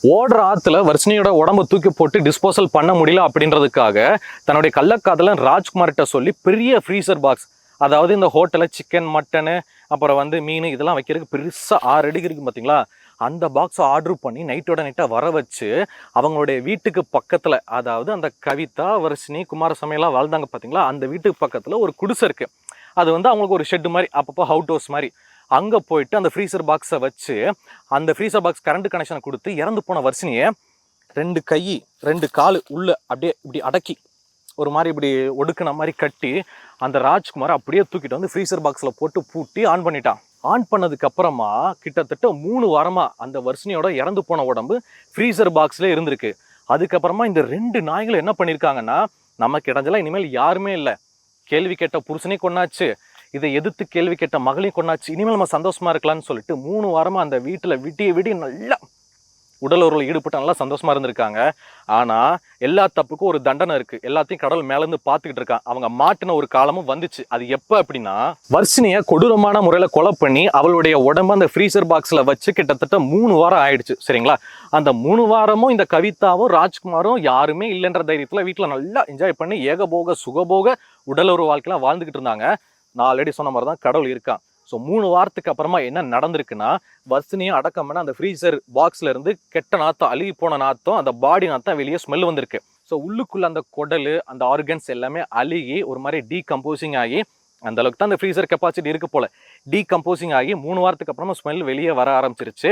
ஓடுற ஆத்துல வர்ஷினியோட உடம்பு தூக்கி போட்டு டிஸ்போசல் பண்ண முடியல அப்படின்றதுக்காக தன்னுடைய கள்ளக்காதலன் ராஜ்குமார்கிட்ட சொல்லி பெரிய ஃப்ரீசர் பாக்ஸ், அதாவது இந்த ஹோட்டலில் சிக்கன் மட்டனு அப்புறம் வந்து மீன் இதெல்லாம் வைக்கிறதுக்கு பெருசாக 6 அடிக்கு இருக்குது பார்த்தீங்களா, அந்த பாக்ஸை ஆர்டர் பண்ணி நைட்டோட நைட்டாக வர வச்சு அவங்களுடைய வீட்டுக்கு பக்கத்தில், அதாவது அந்த கவிதா வர்ஷினி குமாரசாமியெல்லாம் வாழ்ந்தாங்க பார்த்தீங்களா, அந்த வீட்டுக்கு பக்கத்தில் ஒரு குடிசை இருக்குது. அது வந்து அவங்களுக்கு ஒரு ஷெட்டு மாதிரி, அப்பப்போ அவுட் ஹவுஸ் மாதிரி. அங்கே போயிட்டு அந்த ஃப்ரீசர் பாக்ஸை வச்சு அந்த ஃப்ரீசர் பாக்ஸ் கரண்ட் கனெக்ஷனை கொடுத்து இறந்து போன வர்ஷினியை 2 கை 2 கால் உள்ள அப்படியே இப்படி அடக்கி ஒரு மாதிரி இப்படி ஒடுக்குன மாதிரி கட்டி அந்த ராஜ்குமார் அப்படியே தூக்கிட்டு வந்து ஃப்ரீசர் பாக்ஸில் போட்டு பூட்டி ஆன் பண்ணிட்டான். ஆன் பண்ணதுக்கு அப்புறமா கிட்டத்தட்ட 3 வாரமா அந்த வர்ஷினியோட இறந்து போன உடம்பு ஃப்ரீசர் பாக்ஸ்ல இருந்திருக்கு. அதுக்கப்புறமா இந்த 2 நாய்கள் என்ன பண்ணியிருக்காங்கன்னா, நமக்கு இடைஞ்சலாம் இனிமேல் யாருமே இல்லை, கேள்வி கேட்ட புருஷனே கொண்டாச்சு, இதை எதிர்த்து கேள்வி கேட்ட மகளையும் கொண்டாச்சு, இனிமேல் நம்ம சந்தோஷமா இருக்கலாம்னு சொல்லிட்டு 3 வாரமா அந்த வீட்டில் விடிய நல்லா உடல் உறவில் ஈடுபட்டு நல்லா சந்தோஷமா இருந்திருக்காங்க. ஆனா எல்லா தப்புக்கும் ஒரு தண்டனை இருக்கு, எல்லாத்தையும் கடவுள் மேலேருந்து பார்த்துக்கிட்டு இருக்கான். அவங்க மாட்டின ஒரு காலமும் வந்துச்சு. அது எப்போ அப்படின்னா, வர்ஷினியை கொடூரமான முறையில கொலை பண்ணி அவளுடைய உடம்பு அந்த ஃப்ரீசர் பாக்ஸ்ல வச்சு கிட்டத்தட்ட 3 வாரம் ஆயிடுச்சு. சரிங்களா, அந்த 3 வாரமும் இந்த கவிதாவும் ராஜ்குமாரும் யாருமே இல்லைன்ற தைரியத்துல வீட்டில் நல்லா என்ஜாய் பண்ணி ஏகபோக சுகபோக உடலுறவு வாழ்க்கையெல்லாம் வாழ்ந்துகிட்டு இருந்தாங்க. நான் ஆல்ரெடி சொன்ன மாதிரி தான் கடவுள் இருக்கான். ஸோ 3 வாரத்துக்கு அப்புறமா என்ன நடந்திருக்குன்னா, வர்ஷினியும் அடக்கம் பண்ண அந்த ஃப்ரீசர் பாக்ஸ்ல இருந்து கெட்ட நாத்தம், அழுகி போன நாத்தம், அந்த பாடி நாத்தம் வெளியே ஸ்மெல் வந்திருக்கு. ஸோ உள்ளுக்குள்ள அந்த குடல், அந்த ஆர்கன்ஸ் எல்லாமே அழுகி ஒரு மாதிரி டீகம்போசிங் ஆகி, அந்த அளவுக்கு தான் அந்த ஃப்ரீசர் கெப்பாசிட்டி இருக்கு போல, டீகம்போசிங் ஆகி 3 வாரத்துக்கு அப்புறமா ஸ்மெல் வெளியே வர ஆரம்பிச்சிருச்சு.